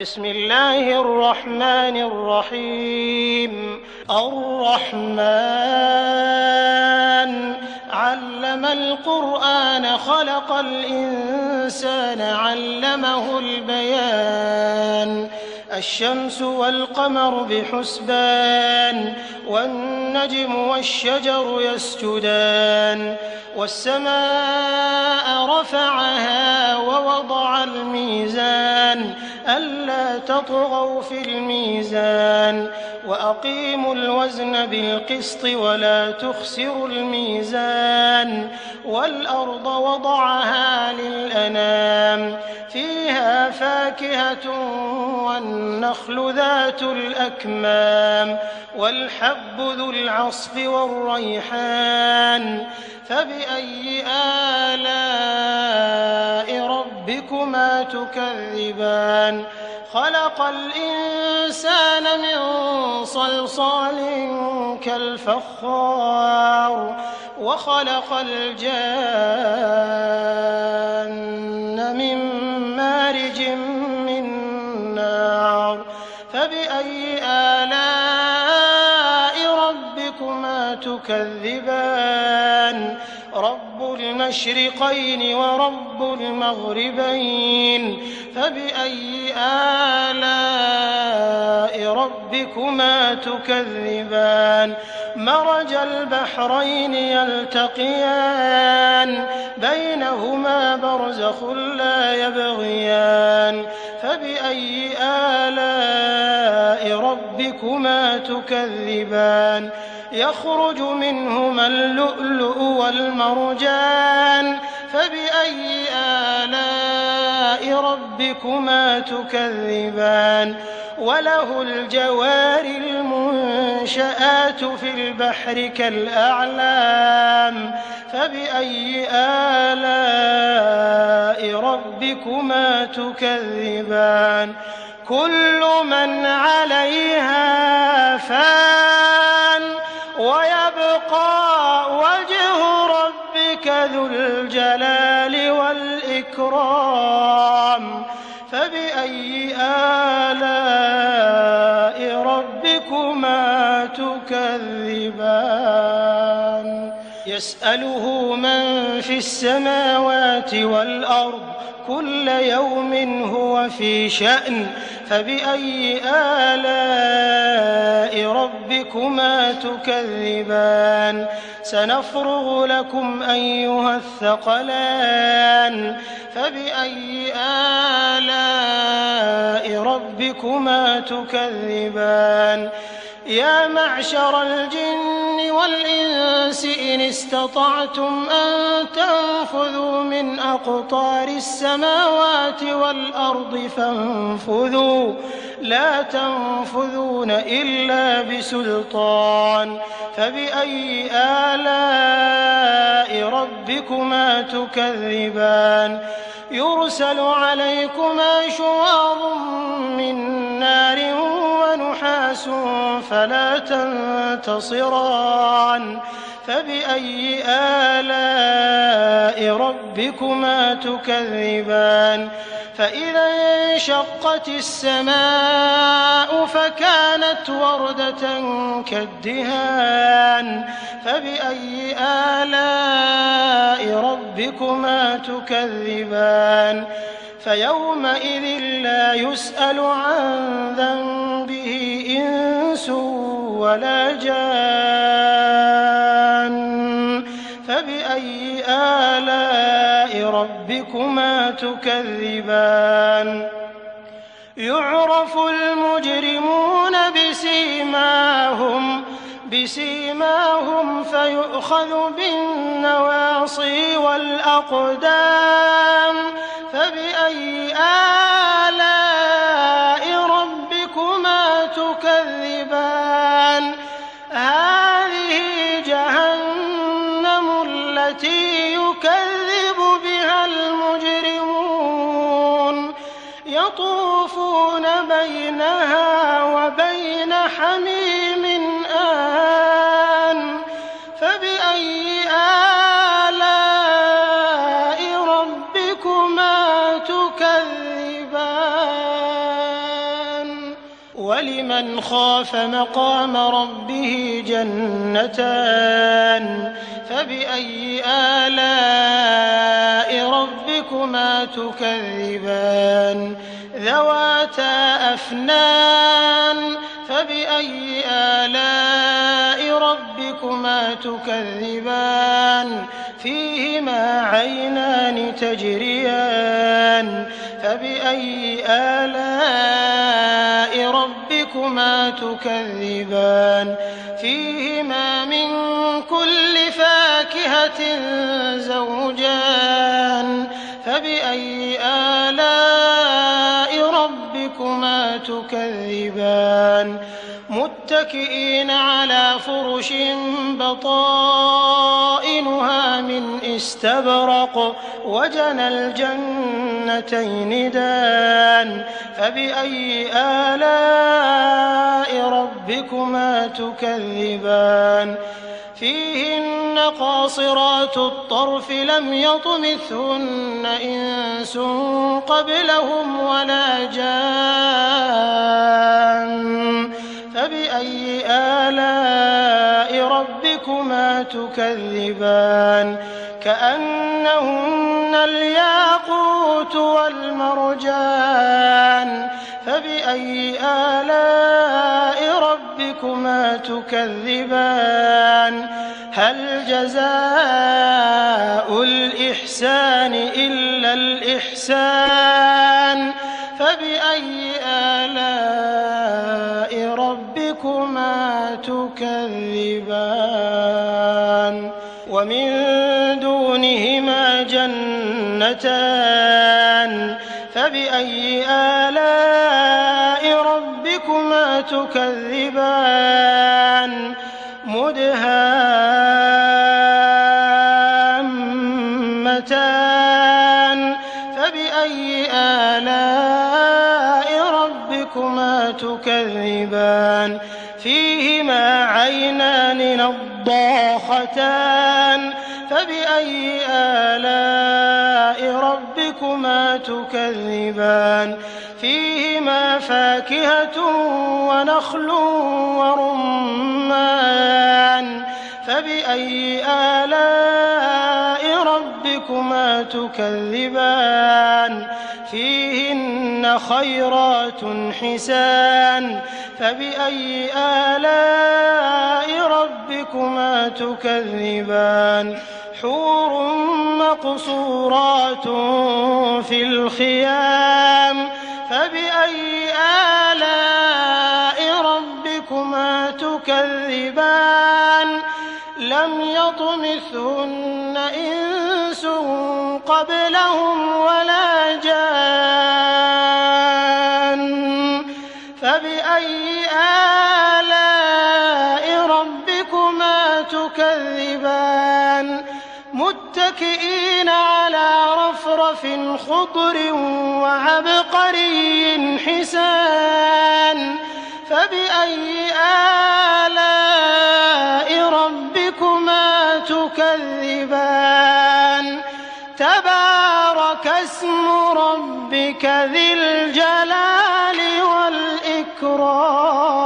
بسم الله الرحمن الرحيم. الرحمن علم القرآن خلق الإنسان علمه البيان. الشمس والقمر بحسبان والنجم والشجر يسجدان والسماء رفعها ووضع الميزان ألا تطغوا في الميزان وأقيموا الوزن بالقسط ولا تخسروا الميزان والأرض وضعها للأنام فيها فاكهة والنخل ذات الأكمام والحب ذو العصف والريحان فبأي آلاء ربكما تكذبان. خلق الإنسان من صلصال كالفخار وخلق الجان من مارج من نار فبأي آلاء ربكما تكذبان. رب المشرقين ورب المغربين فبأي آلاء ربكما تكذبان. مرج البحرين يلتقيان بينهما برزخ لا يبغيان فبأي آلاء ربكما تكذبان. يخرج منهما اللؤلؤ والمرجان فبأي آلاء ربكما تكذبان. وله الجوار المنشآت في البحر كالأعلام فبأي آلاء ربكما تكذبان. كل من عليها فان ويبقى وجه ربك ذو الجلال والإكرام فبأي آلاء ربكما تكذبان. يسأله من في السماوات والأرض كل يوم هو في شأن فبأي آلاء ربكما تكذبان. سنفرغ لكم أيها الثقلان فبأي آلاء ربكما تكذبان. يا معشر الجن والإنس إن استطعتم أن تنفذوا من أقطار السماوات والأرض فانفذوا لا تنفذون إلا بسلطان فبأي آلاء ربكما تكذبان. يرسل عليكما شواظ من نار ونحاس فلا تنتصران فبأي آلاء ربكما تكذبان. فإذا انشقت السماء فكانت وردة كالدهان فبأي آلاء ربكما تكذبان. فيومئذ لا يسأل عن ذنبه إنس ولا جان فبأي آلاء ربكما تكذبان. يعرف المجرمون بسيماهم فيؤخذ بالنواصي والأقدام فبأي آلاء ربكما تكذبان. هذه جهنم التي يكذب بها المجرمون يطوفون بينها وبين حميم آن فبأي آلاء ربكما تكذبان. ولمن خاف مقام ربه جنتان فبأي آلاء ربكما تكذبان ذواتا أفنان فبأي آلاء ربكما تكذبان فيهما عينان تجريان فبأي آلاء ربكما تكذبان فيهما من كل فاكهة زوجان فبأي آلاء ربكما تكذبان متكئين على فرش بطائنها من استبرق وجنى الجنتين دان فبأي آلاء ربكما تكذبان فيهن قاصرات الطرف لم يطمثهن إنس قبلهم ولا جان فبأي آلاء ربكما تكذبان كأنهن الياقوت والمرجان فبأي آلاء ربكما تكذبان هل جزاء الإحسان إلا الإحسان فبأي آلاء ربكما تكذبان ومن دونهما جنتان فبأي آلاء ربكما تكذبان مدهامتان فبأي آلاء ربكما تكذبان فيهما عينان نضاختان فبأي آلاء ربكما تكذبان فيهما فاكهة ونخل ورمان فبأي آلاء ربكما تكذبان فيهن خيرات حسان فبأي آلاء ربكما تكذبان حور مقصورات في الخيام فبأي آلاء ربكما تكذبان لم يطمثهن إنس قبلهم ولا جان فبأي آلاء ربكما تكذبان متكئين على رفرف خضر وعبقري حسان فبأي آلاء ربكما تكذبان تبارك اسم ربك ذي الجلال والإكرام